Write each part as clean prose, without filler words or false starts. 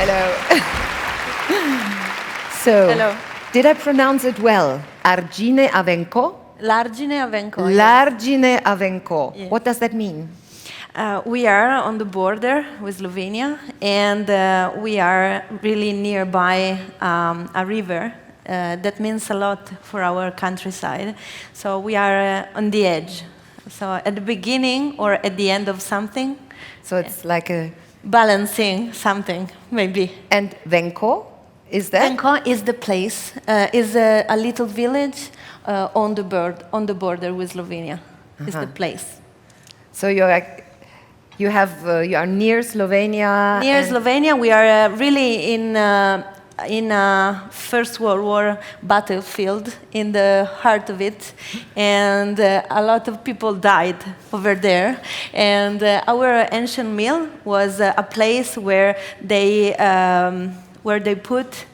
Hello. So, Hello. did I pronounce it well? Argine a Vencò? L'Argine a Vencò. L'Argine a Vencò. Yes. What does that mean? We are on the border with Slovenia, and we are really nearby a river. That means a lot for our countryside. So we are on the edge. So at the beginning or at the end of something. So it's like a... Balancing something, maybe. And Vencò, is that? Vencò is the place, is a little village on the border with Slovenia. Is the place. So you are near Slovenia. Near Slovenia, we are really in a First World War battlefield, in the heart of it, and a lot of people died over there. And our ancient mill was a place where they put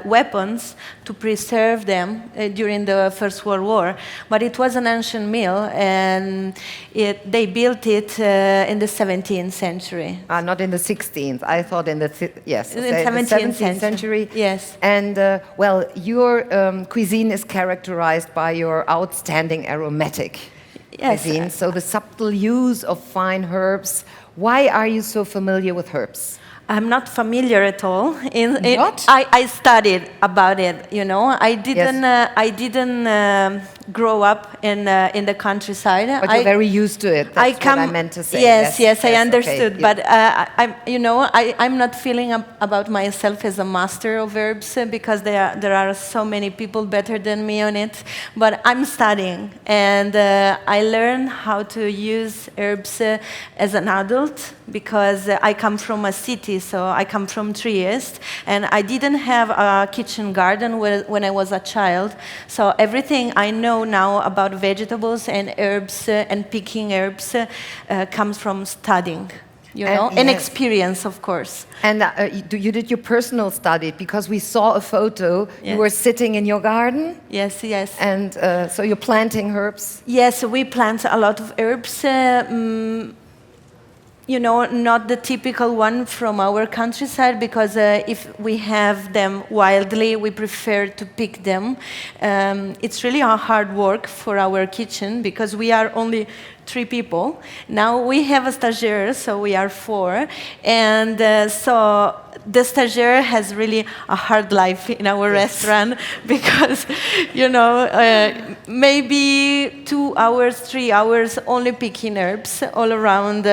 weapons to preserve them during the First World War. But it was an ancient mill, and they built it in the 17th century. Not in the 16th. I thought in the In the 17th century. Yes. And well, your cuisine is characterized by your outstanding aromatic cuisine. So the subtle use of fine herbs. Why are you so familiar with herbs? I'm not familiar at all. What? I studied about it. You know, I didn't. Yes. I didn't grow up in the countryside. But you're very used to it. That's what I meant to say. Yes, I understood. Okay. But I'm not feeling about myself as a master of herbs because there are so many people better than me on it. But I'm studying, and I learned how to use herbs as an adult because I come from a city. So I come from Trieste, and I didn't have a kitchen garden when I was a child. So everything I know now about vegetables and herbs and picking herbs comes from studying, and experience, of course. And you did your personal study because we saw a photo. Yes. You were sitting in your garden. Yes. And so you're planting herbs. Yes, we plant a lot of herbs. Not the typical one from our countryside, because if we have them wildly, we prefer to pick them. It's really a hard work for our kitchen because we are only 3 people. Now we have a stagiaire, so we are 4. And so the stagiaire has really a hard life in our restaurant because, maybe 2 hours, 3 hours only picking herbs all around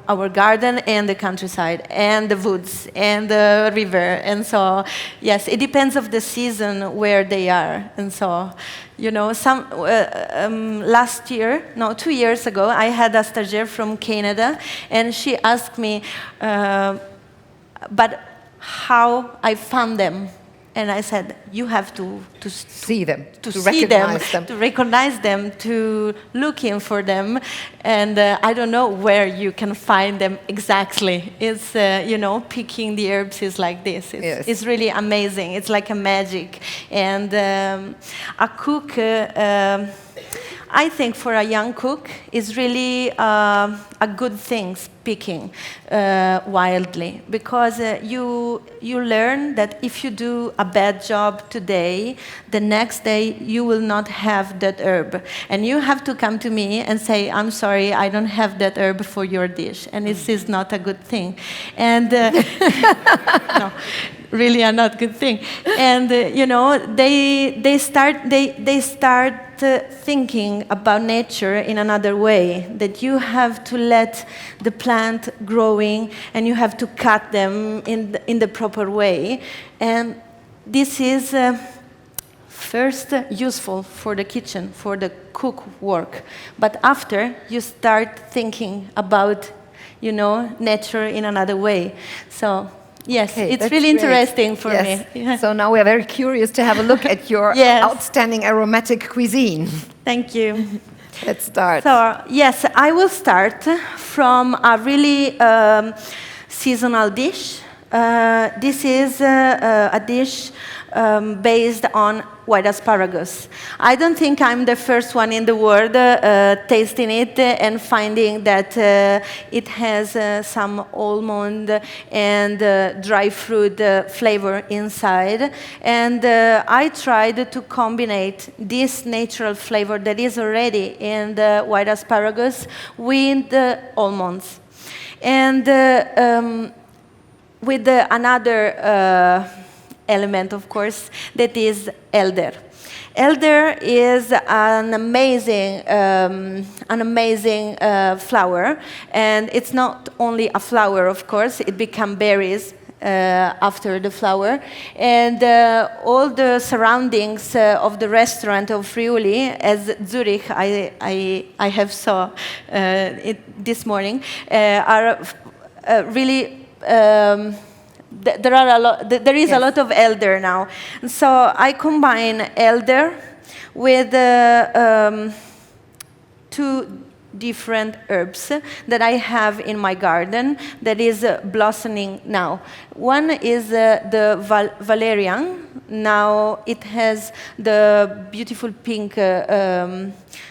our garden and the countryside and the woods and the river. And so, yes, it depends of the season where they are. And so, last year, 2 years ago, I had a stagiaire from Canada, and she asked me, but how I found them. And I said, you have to see them, to recognize them, to looking for them. And I don't know where you can find them exactly. It's, picking the herbs is like this. It's really amazing. It's like a magic. And a cook, I think for a young cook, is really a good thing, picking wildly, because you learn that if you do a bad job today, the next day you will not have that herb, and you have to come to me and say, I'm sorry, I don't have that herb for your dish, and this is not a good thing. And no, really a not good thing. And they start thinking about nature in another way, that you have to let the plant growing and you have to cut them in the proper way. And this is first useful for the kitchen, for the cook work. But after, you start thinking about, nature in another way. So yes, okay, it's really interesting for me. Yeah. So now we're very curious to have a look at your outstanding aromatic cuisine. Thank you. Let's start. So, yes, I will start from a really seasonal dish. This is a dish based on white asparagus. I don't think I'm the first one in the world tasting it and finding that it has some almond and dry fruit flavor inside. And I tried to combine this natural flavor that is already in the white asparagus with the almonds. And with another element, of course, that is elder. Elder is an amazing flower, and it's not only a flower, of course, it becomes berries after the flower. And all the surroundings of the restaurant of Friuli, as Zurich, I have saw it this morning, are really there is a lot of elder now. And so I combine elder with two different herbs that I have in my garden that is blossoming now. One is the valerian. Now it has the beautiful pink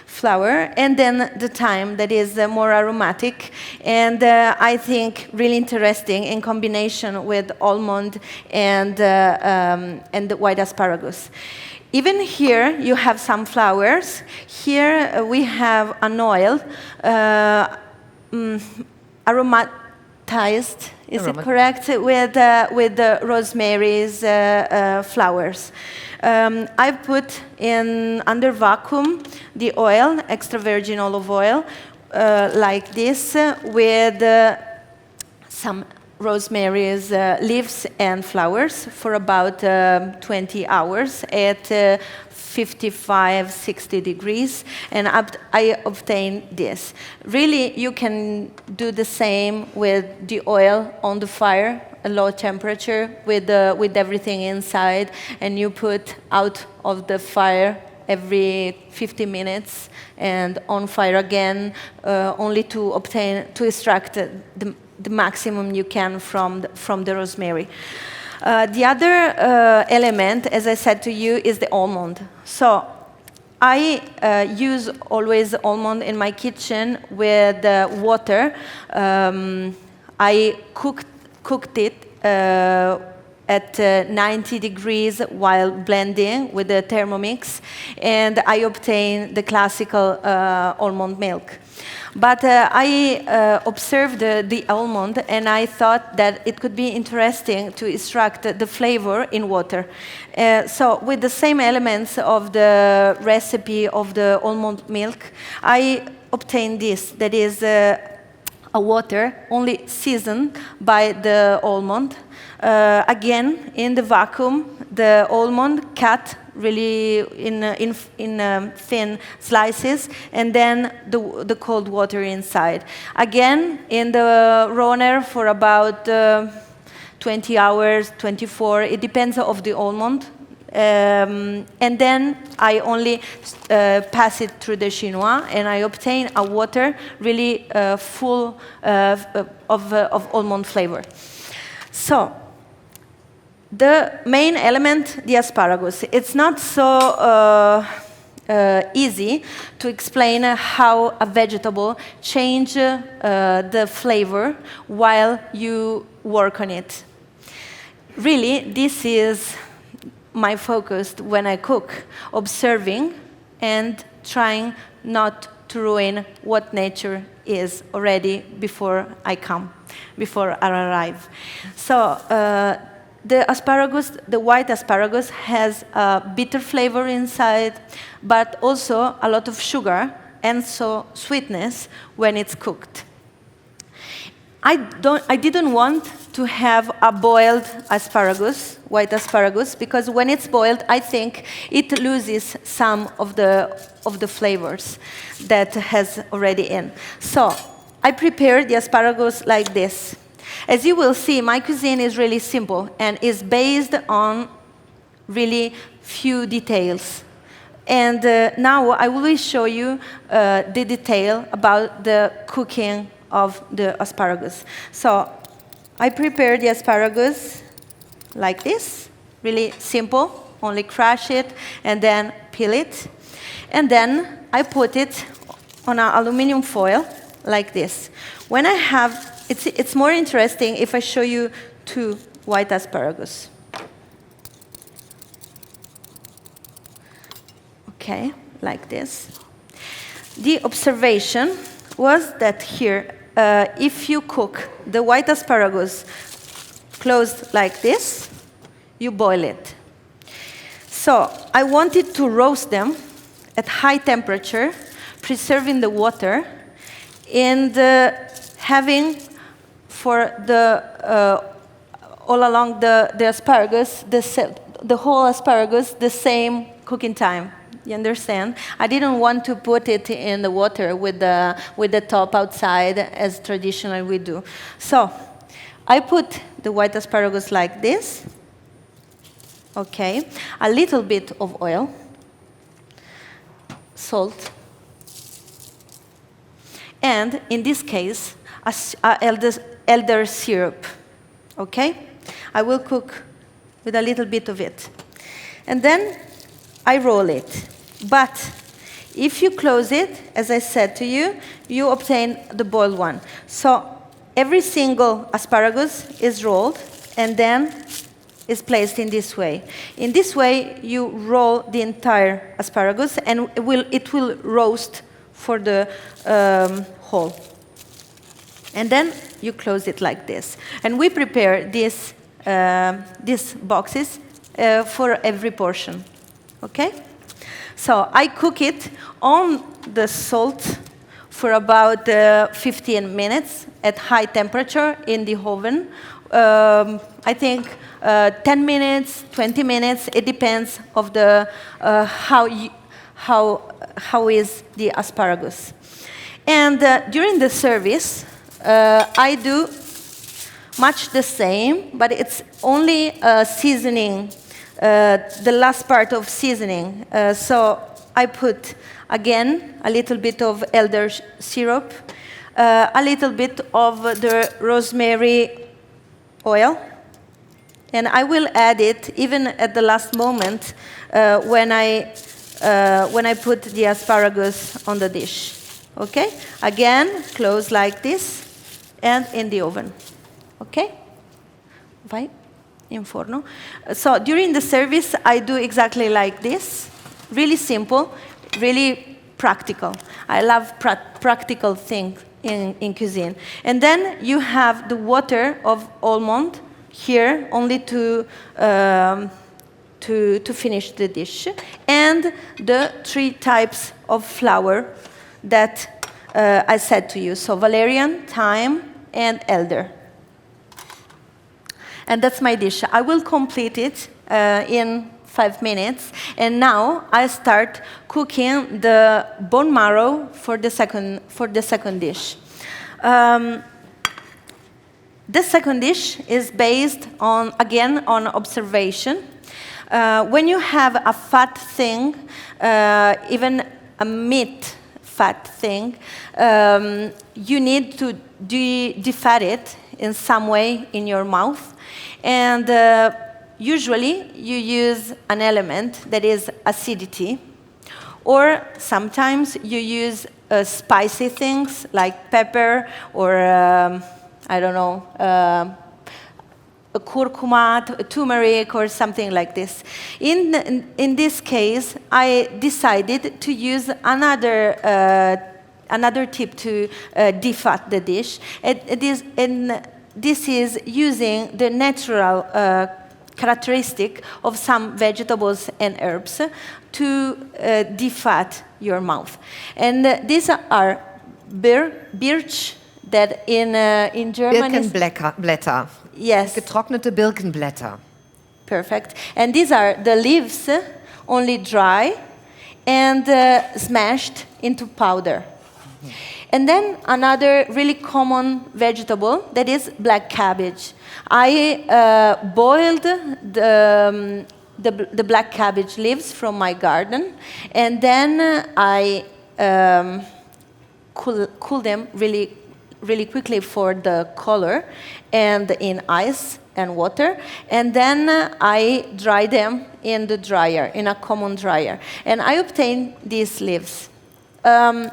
flower, and then the thyme that is more aromatic, and I think really interesting in combination with almond and the white asparagus. Even here you have some flowers. Here we have an oil, aromatized, is it correct? With the rosemary's flowers. I put in under vacuum the oil, extra virgin olive oil, like this, with some rosemary's leaves and flowers for about 20 hours at 55, 60 degrees, and I obtain this. Really, you can do the same with the oil on the fire, a low temperature, with everything inside, and you put out of the fire every 50 minutes and on fire again, only to extract the maximum you can from the rosemary. The other element, as I said to you, is the almond. So I use always almond in my kitchen with water. I cooked it at 90 degrees while blending with the Thermomix, and I obtain the classical almond milk. But I observed the almond, and I thought that it could be interesting to extract the flavor in water. So with the same elements of the recipe of the almond milk, I obtained this, that is a water only seasoned by the almond. Again, in the vacuum, the almond cut really in thin slices, and then the cold water inside. Again, in the roller for about 20 hours, 24, it depends on the almond. And then I only pass it through the chinois, and I obtain a water really full of almond flavor. So, the main element, the asparagus. It's not so easy to explain how a vegetable changes the flavor while you work on it. Really, this is my focus when I cook, observing and trying not to ruin what nature is already before I arrive. So, the asparagus, the white asparagus, has a bitter flavor inside, but also a lot of sugar and so sweetness when it's cooked. I didn't want to have a boiled asparagus, white asparagus, because when it's boiled, I think it loses some of the flavors that has already in. So I prepared the asparagus like this. As you will see, my cuisine is really simple and is based on really few details. And now I will show you the detail about the cooking of the asparagus. So I prepared the asparagus like this, really simple. Only crush it and then peel it. And then I put it on an aluminum foil like this. When I have, it's more interesting if I show you 2 white asparagus. Okay, like this. The observation was that here, if you cook the white asparagus closed like this, you boil it. So I wanted to roast them at high temperature, preserving the water, and having for the all along the asparagus, the whole asparagus, the same cooking time. You understand? I didn't want to put it in the water with the top outside as traditionally we do. So I put the white asparagus like this. Okay, a little bit of oil, salt, and in this case, elder syrup. Okay, I will cook with a little bit of it, and then I roll it. But if you close it, as I said to you, you obtain the boiled one. So every single asparagus is rolled and then is placed in this way. In this way, you roll the entire asparagus, and it will roast for the whole. And then you close it like this. And we prepare these boxes for every portion. Okay? So I cook it on the salt for about 15 minutes at high temperature in the oven. I think 10 minutes, 20 minutes. It depends of the how is the asparagus. And during the service, I do much the same, but it's only seasoning. The last part of seasoning. So I put, again, a little bit of elder syrup, a little bit of the rosemary oil, and I will add it even at the last moment when I put the asparagus on the dish. Okay? Again, close like this, and in the oven. Okay? Vai? In forno. So during the service, I do exactly like this. Really simple, really practical. I love practical things in cuisine. And then you have the water of almond here, only to finish the dish, and the 3 types of flour that I said to you. So valerian, thyme, and elder. And that's my dish. I will complete it in 5 minutes. And now I start cooking the bone marrow for the second dish. The second dish is based on, again, on observation. When you have a fat thing, even a meat fat thing, you need to defat it in some way in your mouth. And usually you use an element that is acidity, or sometimes you use spicy things like pepper or, I don't know, a curcuma, a turmeric, or something like this. In this case, I decided to use another tip to defat the dish. This is using the natural characteristic of some vegetables and herbs to defat your mouth. And these are birch, that in German Birkenblätter. Yes. Getrocknete Birkenblätter. Perfect. And these are the leaves, only dry, and smashed into powder. And then another really common vegetable, that is black cabbage. I boiled the black cabbage leaves from my garden, and then I cool them really really quickly for the color and in ice and water, and then I dry them in the dryer, in a common dryer. And I obtain these leaves. The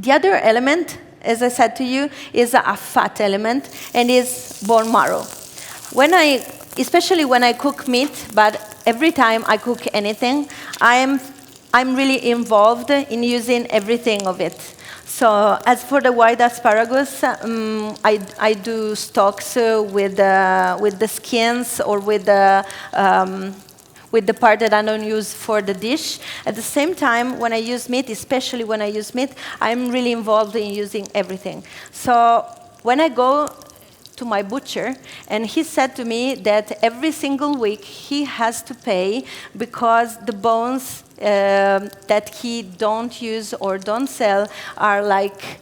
other element, as I said to you, is a fat element, and is bone marrow. Especially when I cook meat, but every time I cook anything, I'm really involved in using everything of it. So as for the white asparagus, I do stocks with the skins or with the part that I don't use for the dish. At the same time, when I use meat, especially when I use meat, I'm really involved in using everything. So when I go to my butcher, and he said to me that every single week he has to pay because the bones that he don't use or don't sell are like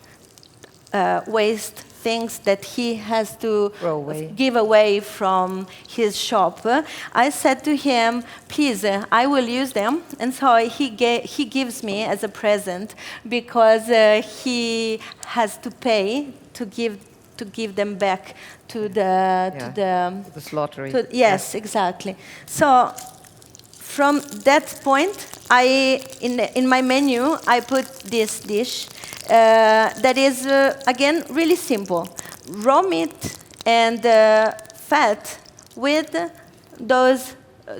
waste things that he has to give away from his shop. I said to him, please, I will use them. And so he gives me as a present because he has to pay to give them back to the slaughtery. Yes, exactly. So from that point, in my menu, I put this dish that is, again, really simple. Raw meat and fat with those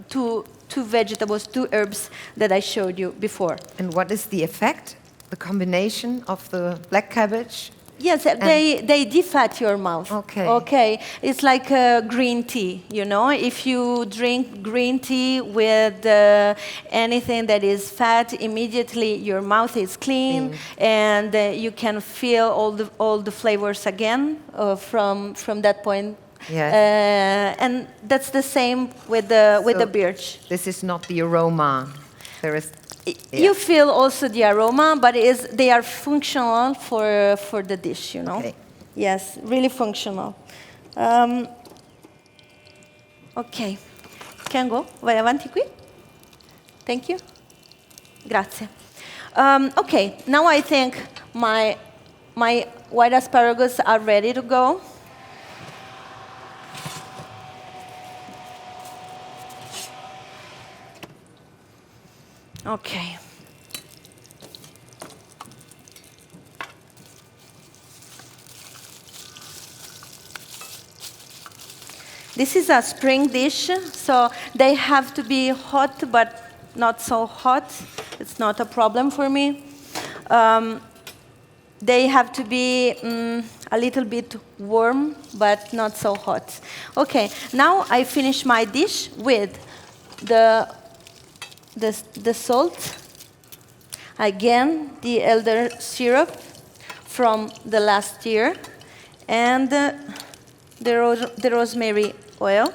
two vegetables, 2 herbs that I showed you before. And what is the effect? The combination of the black cabbage? Yes, they defat your mouth. Okay. It's like green tea, you know. If you drink green tea with anything that is fat, immediately your mouth is clean, and you can feel all the flavors again from that point. Yes. And that's the same with the birch. This is not the aroma. There is. You feel also the aroma, but they are functional for the dish, you know? Okay. Yes, really functional. Ok. Can go? Vai avanti qui? Thank you. Grazie. Okay, now I think my white asparagus are ready to go. Okay. This is a spring dish, so they have to be hot, but not so hot. It's not a problem for me. They have to be a little bit warm, but not so hot. Okay, now I finish my dish with the salt, again the elder syrup from the last year, and the rosemary oil.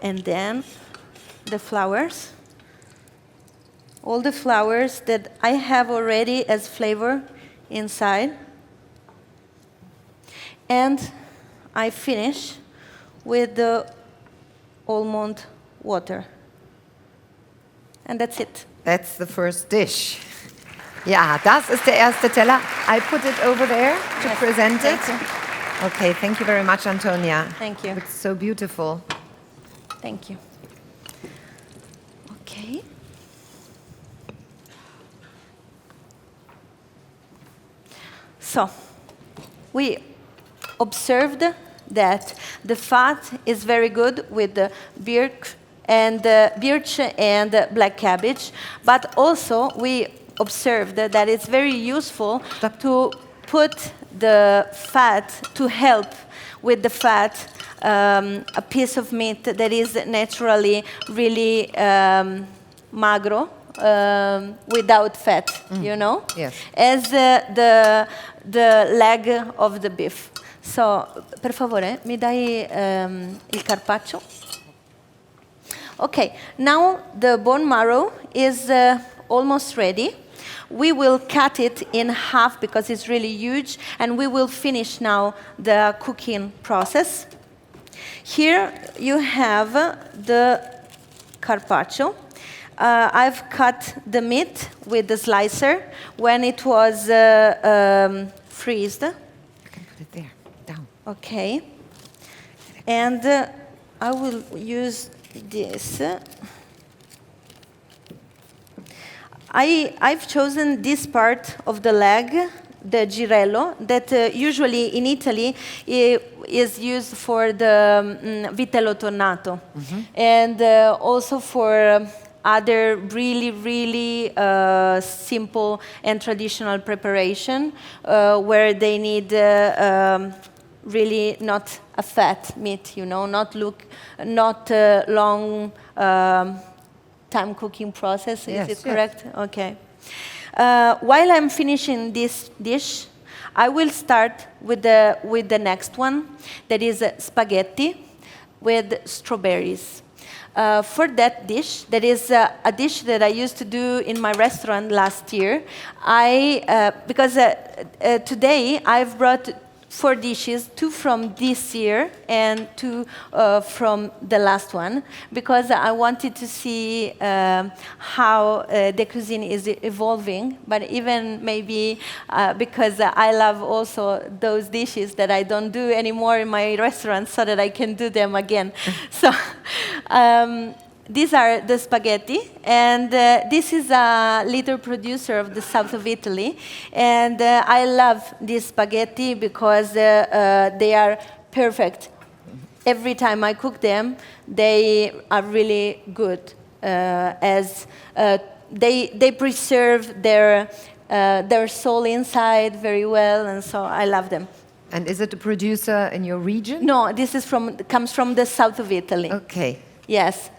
And then the flowers. All the flowers that I have already as flavor inside. And I finish with the almond water. And that's it. That's the first dish. Ja, das ist der erste Teller. I put it over there to present it. Okay, thank you very much, Antonia. Thank you. It's so beautiful. Thank you. Okay. So, we observed that the fat is very good with the birch and black cabbage, but also we observed that it's very useful to put the fat, to help with the fat, a piece of meat that is naturally really magro, without fat, you know? Yes. As the leg of the beef. So, per favore, mi dai il carpaccio? Okay, now the bone marrow is almost ready. We will cut it in half because it's really huge, and we will finish now the cooking process. Here you have the carpaccio. I've cut the meat with the slicer when it was freezed. You can put it there, down. Okay. And I will use this. I've chosen this part of the leg, the girello, that usually in Italy is used for the vitello tonnato, and also for other really, really simple and traditional preparation where they need really not a fat meat, not long time cooking process. Yes, is it correct? Yes. Okay. While I'm finishing this dish, I will start with the next one, that is spaghetti with strawberries. For that dish, that is a dish that I used to do in my restaurant last year. Because today I've brought 4 dishes, 2 from this year and 2 from the last one, because I wanted to see how the cuisine is evolving, but even maybe because I love also those dishes that I don't do anymore in my restaurant, so that I can do them again. So these are the spaghetti, and this is a little producer of the south of Italy, and I love this spaghetti because they are perfect. Every time I cook them, they are really good, as they preserve their soul inside very well, and so I love them. And is it a producer in your region? No, this is comes from the south of Italy. Okay. Yes.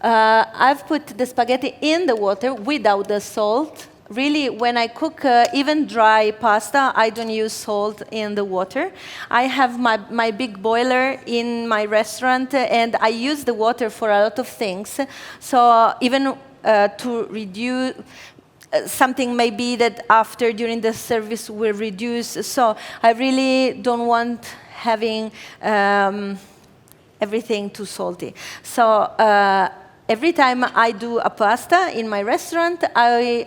I've put the spaghetti in the water without the salt. Really, when I cook even dry pasta, I don't use salt in the water. I have my big boiler in my restaurant, and I use the water for a lot of things. So even to reduce something maybe that after, during the service, will reduce. So I really don't want having everything too salty. So every time I do a pasta in my restaurant, I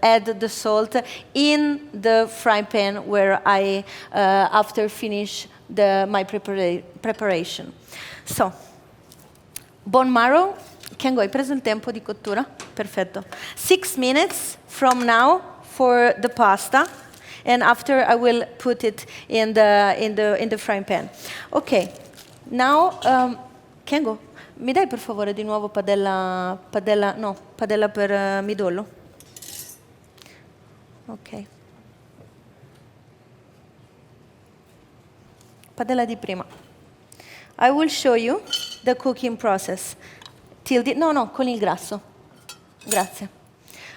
add the salt in the frying pan where I, after finish my preparation. So, bone marrow. Kengo, hai preso il tempo di cottura? Perfetto. 6 minutes from now for the pasta, and after I will put it in the frying pan. Okay. Now, Kengo, mi dai per favore di nuovo padella per midollo? Ok. Padella di prima. I will show you the cooking process. No, con il grasso. Grazie.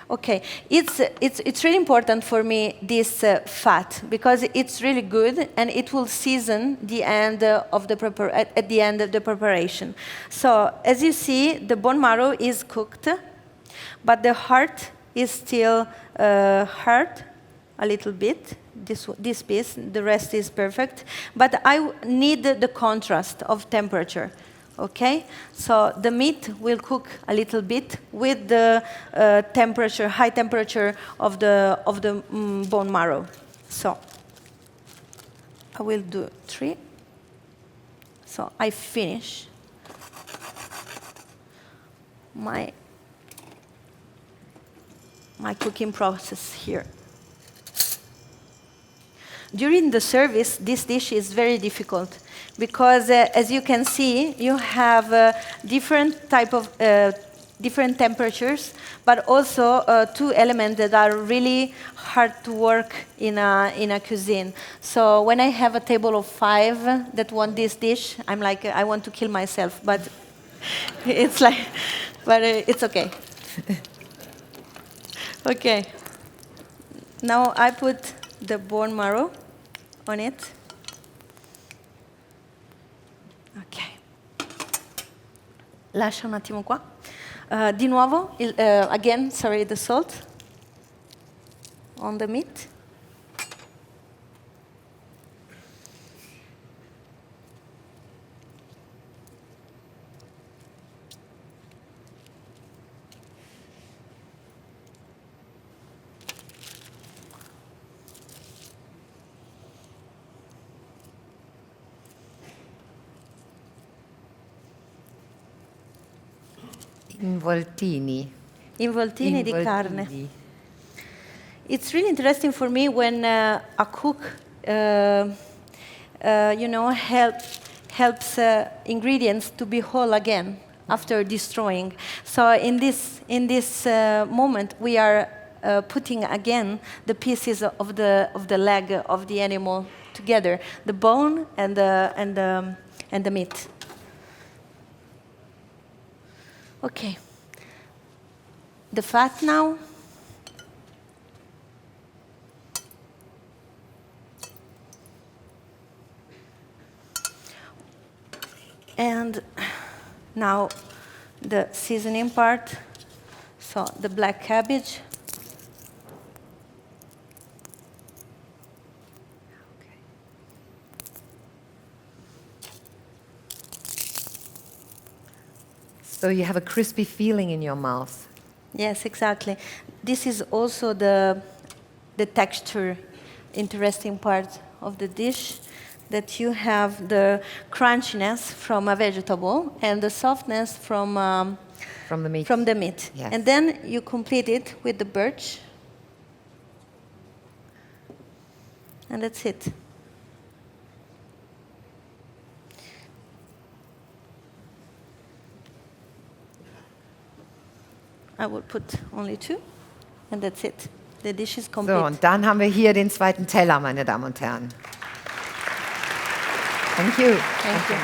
Okay, it's really important for me, this fat, because it's really good and it will season the end of at the end of the preparation. So as you see, the bone marrow is cooked, but the heart is still hard a little bit. This piece, the rest is perfect, but I need the contrast of temperature. Okay, so the meat will cook a little bit with the high temperature of the bone marrow. So I will do 3. So I finish my cooking process here. During the service, this dish is very difficult, because as you can see, you have different temperatures, but also 2 elements that are really hard to work in a cuisine. So when I have a table of 5 that want this dish, I'm like, I want to kill myself, but it's okay. Okay. Now I put the bone marrow on it. Ok. Lascia un attimo qua. Di nuovo, again, sorry, the salt on the meat. Involtini. Involtini di carne. It's really interesting for me when a cook, helps ingredients to be whole again after destroying. So in this moment, we are putting again the pieces of the leg of the animal together, the bone and the meat. Okay. The fat now. And now the seasoning part, so the black cabbage. So you have a crispy feeling in your mouth. Yes, exactly. This is also the texture, interesting part of the dish, that you have the crunchiness from a vegetable and the softness from the meat. From the meat. Yes. And then you complete it with the birch. And that's it. I will put only 2, and that's it. The dish is complete. So, und dann haben wir hier den zweiten Teller, meine Damen und Herren. Thank you. Thank you.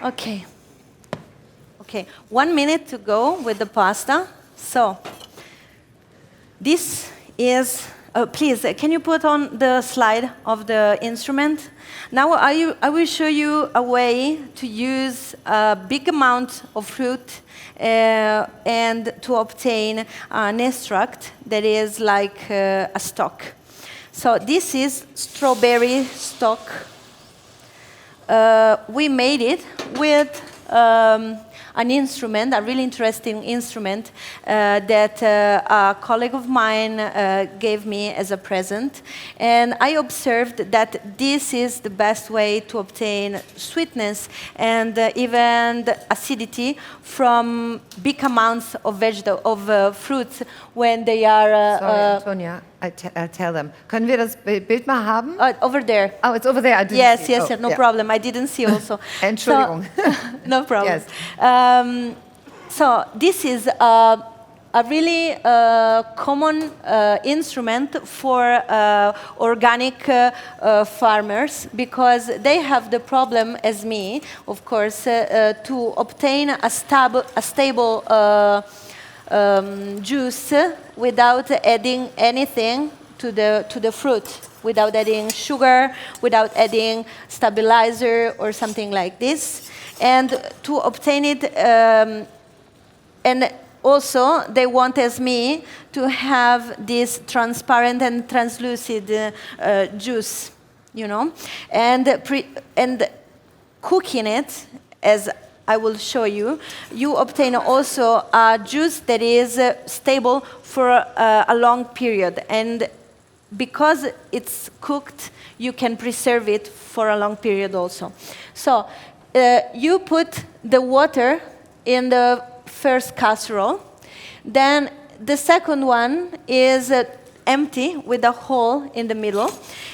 Okay. Okay, 1 minute to go with the pasta. So, this is, please, can you put on the slide of the instrument? Now I will show you a way to use a big amount of fruit and to obtain an extract that is like a stock. So this is strawberry stock. We made it with an instrument, a really interesting instrument that a colleague of mine gave me as a present. And I observed that this is the best way to obtain sweetness and even the acidity from big amounts of fruits when they are... Sorry, Antonia, I'll tell them. Können wir das Bild mal haben? Over there. Oh, it's over there. I didn't yes, see. yes, Oh, no yeah. problem. I didn't see also. Entschuldigung. So, no problem. Yes. So this is a really common instrument for organic farmers, because they have the problem, as me, of course, to obtain a stable juice without adding anything to the fruit, without adding sugar, without adding stabilizer or something like this. And to obtain it, and also they want, as me, to have this transparent and translucid juice, you know, and cooking it, as I will show you, you obtain also a juice that is stable for a long period. And because it's cooked, you can preserve it for a long period also. So you put the water in the first casserole. Then the second one is empty with a hole in the middle.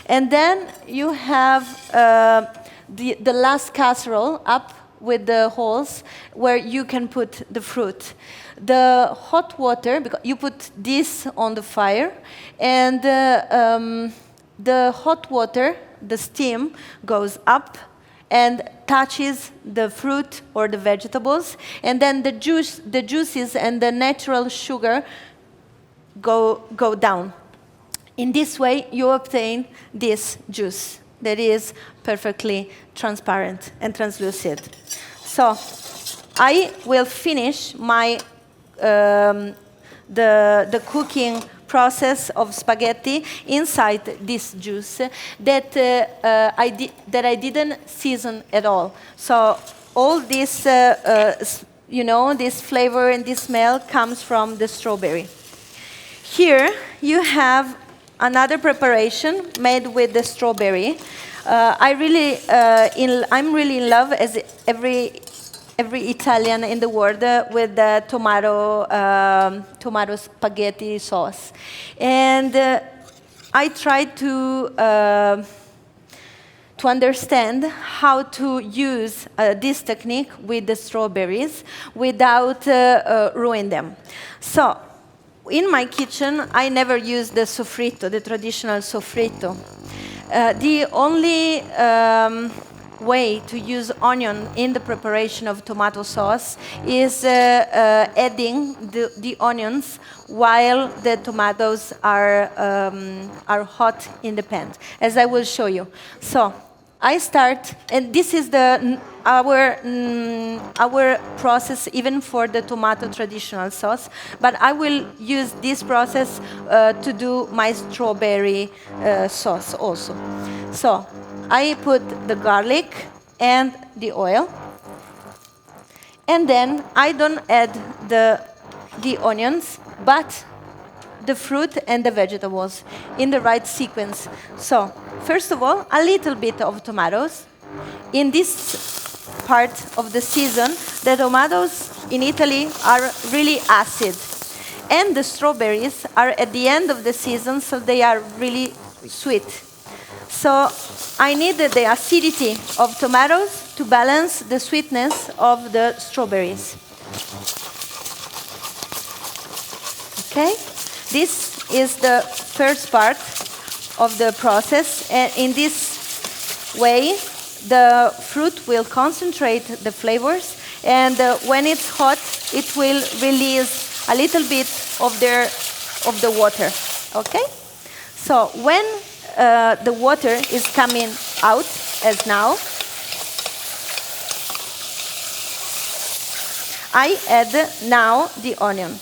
And then you have the last casserole up with the holes where you can put the fruit. The hot water, because you put this on the fire, and the hot water, the steam, goes up and touches the fruit or the vegetables, and then the juices and the natural sugar go down. In this way, you obtain this juice that is perfectly transparent and translucid. So I will finish my the cooking process of spaghetti inside this juice that I didn't season at all. So all this, this flavor and this smell comes from the strawberry. Here you have another preparation made with the strawberry. I'm really in love, as every Italian in the world, with the tomato spaghetti sauce. And I tried to understand how to use this technique with the strawberries without ruining them. So, in my kitchen, I never use the soffritto, the traditional soffritto. The only way to use onion in the preparation of tomato sauce is adding the onions while the tomatoes are hot in the pan, as I will show you. So I start, and this is our process even for the tomato traditional sauce, but I will use this process to do my strawberry sauce also. So I put the garlic and the oil, and then I don't add the onions, but the fruit and the vegetables in the right sequence. So, first of all, a little bit of tomatoes. In this part of the season, the tomatoes in Italy are really acid. And the strawberries are at the end of the season, so they are really sweet. So I needed the acidity of tomatoes to balance the sweetness of the strawberries. Okay? This is the first part of the process. And in this way, the fruit will concentrate the flavors, and when it's hot, it will release a little bit of the water. Okay? So when the water is coming out, as now, I add now the onion,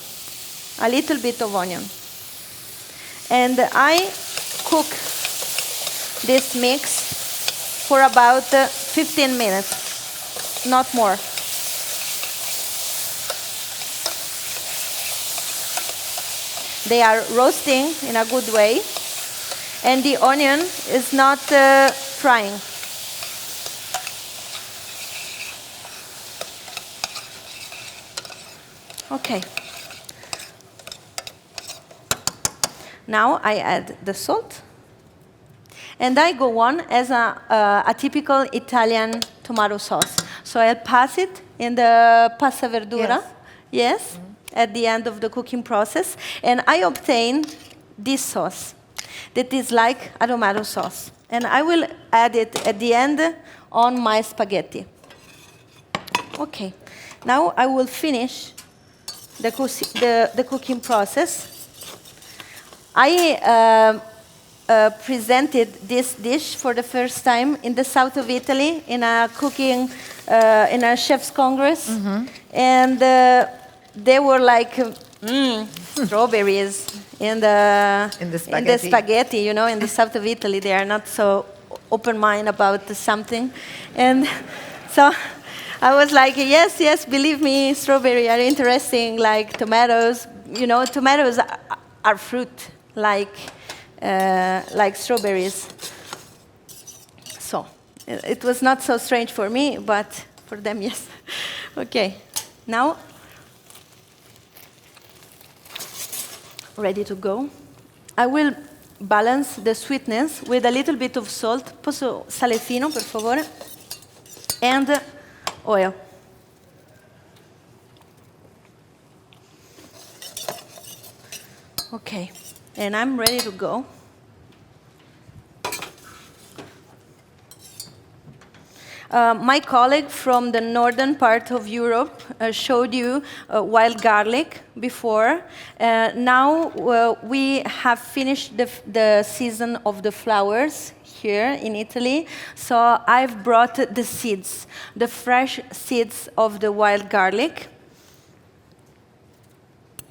a little bit of onion. And I cook this mix for about 15 minutes, not more. They are roasting in a good way, and the onion is not frying. Okay. Now I add the salt, and I go on as a typical Italian tomato sauce. So I'll pass it in the pasta verdura, yes, at the end of the cooking process, and I obtain this sauce that is like a tomato sauce. And I will add it at the end on my spaghetti. Okay, now I will finish the cooking process. I presented this dish for the first time in the south of Italy in a cooking, in a chef's congress, and they were like, strawberries in the spaghetti. You know, in the south of Italy, they are not so open-minded about something, and so I was like, yes, believe me, strawberry are interesting, like tomatoes. You know, tomatoes are fruit. Like strawberries. So it was not so strange for me, but for them, yes. Okay, now ready to go. I will balance the sweetness with a little bit of salt. Posso sale fino, per favore? And oil. Okay. And I'm ready to go. My colleague from the northern part of Europe showed you wild garlic before. Now we have finished the season of the flowers here in Italy. So I've brought the seeds, the fresh seeds of the wild garlic.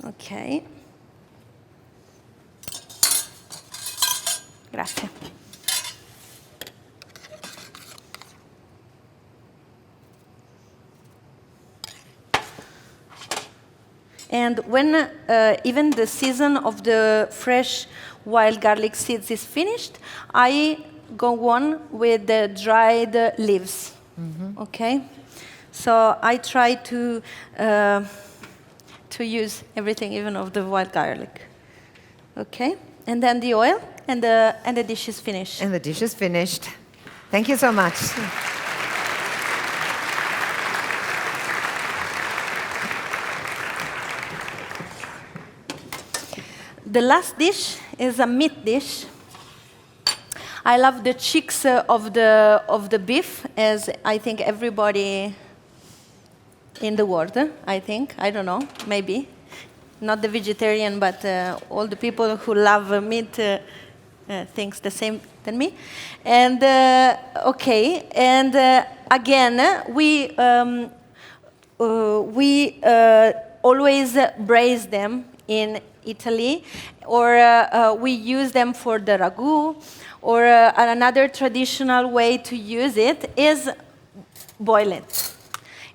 Okay. Grazie. And when even the season of the fresh wild garlic seeds is finished, I go on with the dried leaves. Okay? So I try to use everything, even of the white garlic. Okay? And then the oil, and the dish is finished. And the dish is finished. Thank you so much. The last dish is a meat dish. I love the cheeks of the beef, as I think everybody in the world, I don't know, maybe. Not the vegetarian, but all the people who love meat thinks the same than me. And okay, and again, we always braise them in Italy, or we use them for the ragu, or another traditional way to use it is boil it.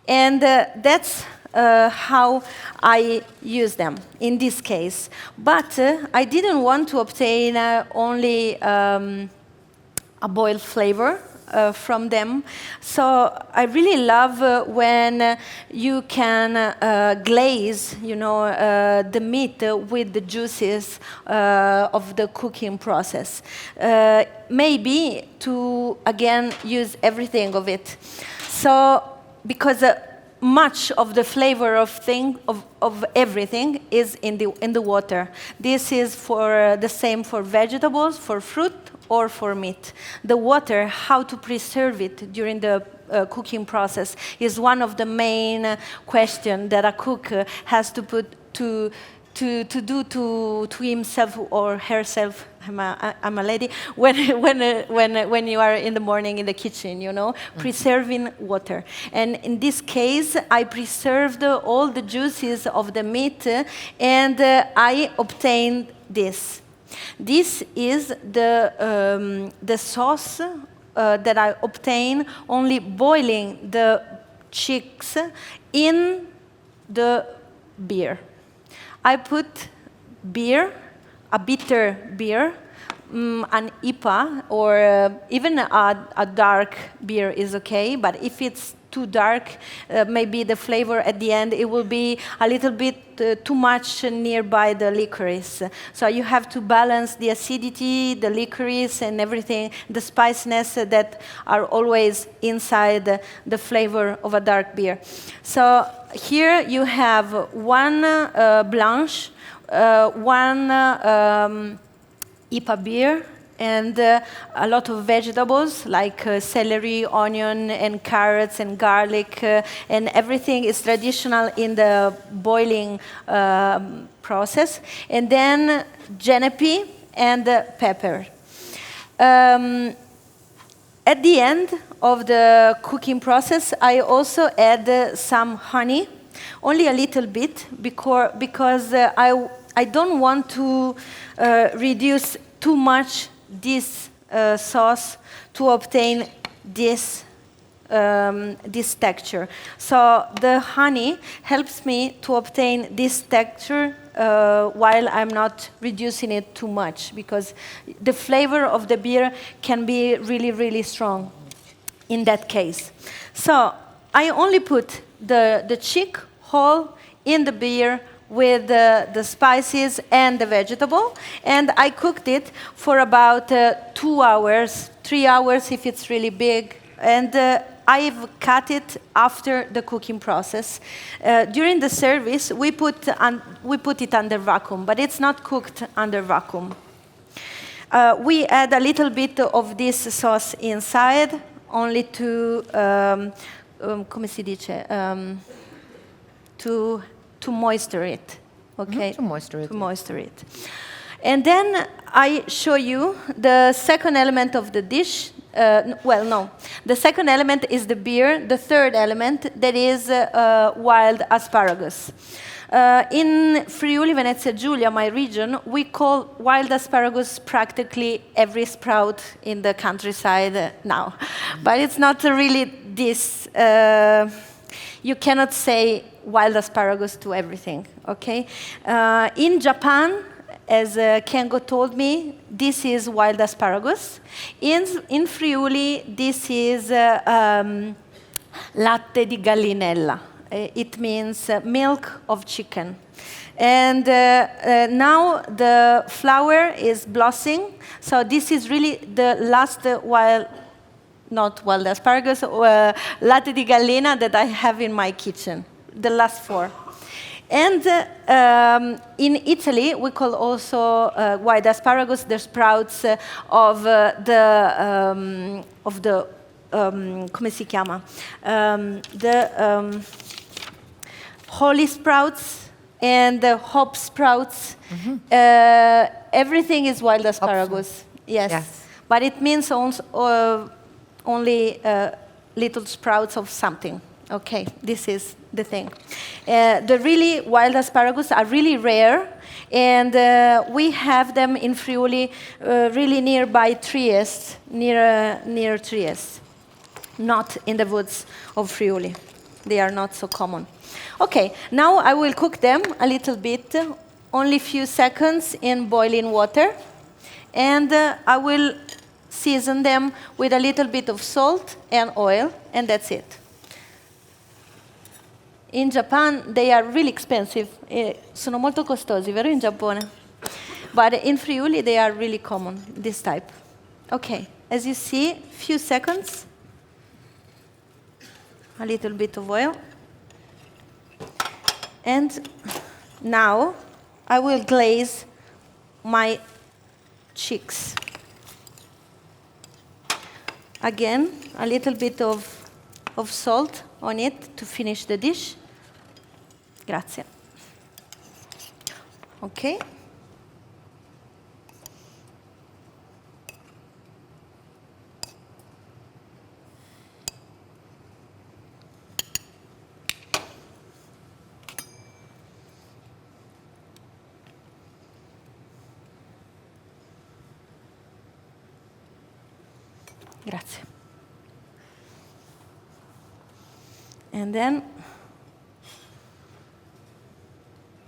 And that's how I use them in this case. But I didn't want to obtain only a boiled flavor from them. So I really love when you can glaze, the meat with the juices of the cooking process. Maybe to, again, use everything of it. So, because much of the flavor of everything is in the water. This is for the same for vegetables, for fruit, or for meat. The water, how to preserve it during the cooking process, is one of the main questions that a cook has to put to do to himself or herself. I'm a lady. When you are in the morning in the kitchen, preserving water. And in this case, I preserved all the juices of the meat, and I obtained this. This is the sauce that I obtain only boiling the chicks in the beer. I put beer, a bitter beer, an IPA, or even a dark beer is okay, but if it's too dark, maybe the flavor at the end, it will be a little bit too much nearby the licorice. So you have to balance the acidity, the licorice, and everything, the spiciness that are always inside the flavor of a dark beer. So here you have one blanche, one IPA beer, and a lot of vegetables like celery, onion, and carrots, and garlic, and everything is traditional in the boiling process. And then genepi and pepper. At the end of the cooking process, I also add some honey, only a little bit, because I don't want to reduce too much this sauce to obtain this texture. So the honey helps me to obtain this texture while I'm not reducing it too much, because the flavor of the beer can be really, really strong in that case. So I only put the chick whole in the beer with the spices and the vegetable, and I cooked it for about 2 hours, 3 hours if it's really big, and I've cut it after the cooking process. During the service, we put it under vacuum, but it's not cooked under vacuum. We add a little bit of this sauce inside, only to, come si dice, to moisture it, okay? To moisture it. To moisture it. And then I show you the second element of the dish. The second element is the beer. The third element, that is wild asparagus. In Friuli, Venezia Giulia, my region, we call wild asparagus practically every sprout in the countryside now. But it's not really this. You cannot say wild asparagus to everything, okay? In Japan, as Kengo told me, this is wild asparagus. In Friuli, this is latte di gallinella. It means milk of chicken. And now the flower is blossoming. So this is really the last not wild asparagus, latte di gallina that I have in my kitchen, the last 4. And in Italy, we call also wild asparagus the sprouts of the come si chiama? The holy sprouts and the hop sprouts. Everything is wild asparagus. Yes. But it means only little sprouts of something. Okay, this is the thing. The really wild asparagus are really rare, and we have them in Friuli, really nearby Trieste, near Trieste, not in the woods of Friuli. They are not so common. Okay, now I will cook them a little bit, only a few seconds in boiling water, and I will season them with a little bit of salt and oil, and that's it. In Japan, they are really expensive. Sono molto costosi, vero, in Giappone? But in Friuli, they are really common, this type. Okay, as you see, few seconds. A little bit of oil. And now, I will glaze my cheeks. Again, a little bit of salt on it to finish the dish. Grazie. Okay. Grazie. And then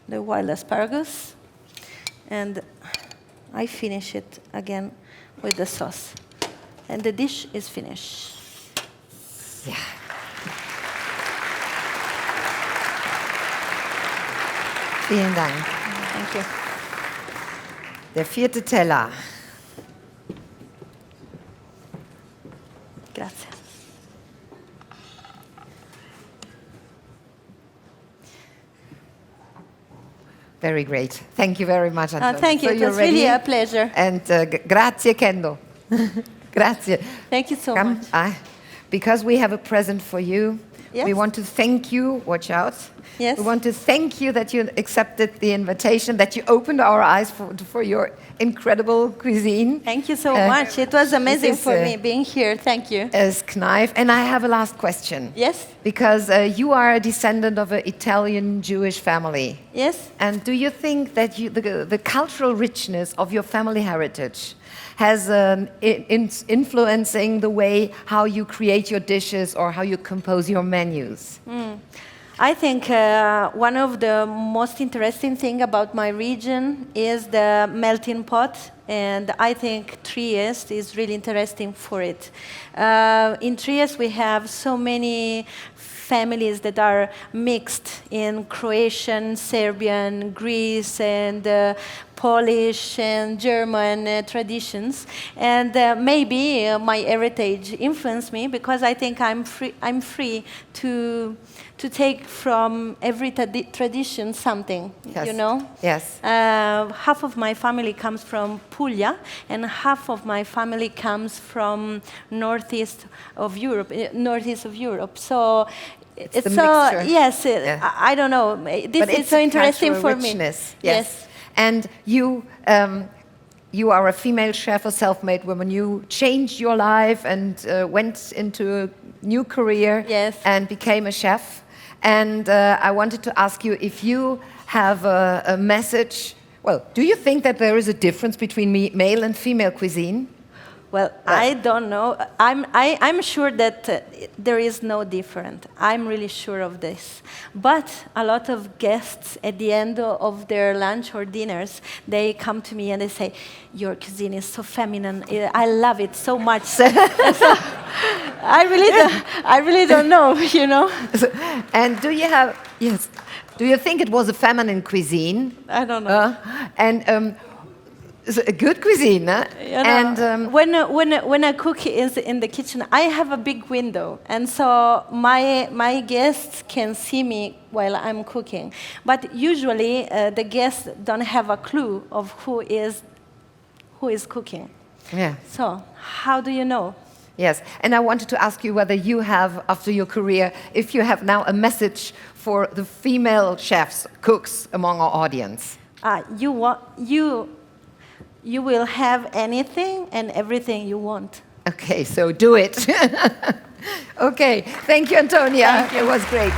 the wild asparagus, and I finish it again with the sauce. And the dish is finished. Yeah. Vielen Dank. Thank you. Der 4. Teller. Grazie. Very great. Thank you very much, Antonia. Thank you. So it was really a pleasure. And grazie, Kendo. Grazie. Thank you so Come, much. Because we have a present for you. Yes. We want to thank you. Watch out. Yes. We want to thank you that you accepted the invitation, that you opened our eyes for your incredible cuisine. Thank you so much. It was amazing for me being here. Thank you. As Kneif. And I have a last question. Yes. Because you are a descendant of an Italian Jewish family. Yes. And do you think that the cultural richness of your family heritage has influencing the way how you create your dishes or how you compose your menus? I think one of the most interesting things about my region is the melting pot, and I think Trieste is really interesting for it. In Trieste, we have so many families that are mixed in Croatian, Serbian, Greece, and Polish and German traditions, and maybe my heritage influenced me because I think I'm free to take from every tradition something. Yes. You know. Yes. Half of my family comes from Puglia, and half of my family comes from northeast of Europe. So. It's so, yes, yeah. I don't know. This is so interesting for richness. Me. Yes. And you are a female chef, a self-made woman. You changed your life and went into a new career. Yes. And became a chef. And I wanted to ask you if you have a message. Well, do you think that there is a difference between male and female cuisine? Well, I don't know. I'm sure that there is no different. I'm really sure of this. But a lot of guests at the end of their lunch or dinners, they come to me and they say, "Your cuisine is so feminine. I love it so much." So I really don't know, you know. And do you think it was a feminine cuisine? I don't know. And it's a good cuisine, huh? You know, and when a cook is in the kitchen, I have a big window, and so my guests can see me while I'm cooking. But usually, the guests don't have a clue of who is cooking. Yeah. So how do you know? Yes, and I wanted to ask you whether you have, after your career, if you have now a message for the female chefs, cooks among our audience. You will have anything and everything you want. Okay, so do it. Okay, thank you, Antonia. Thank you. It was great.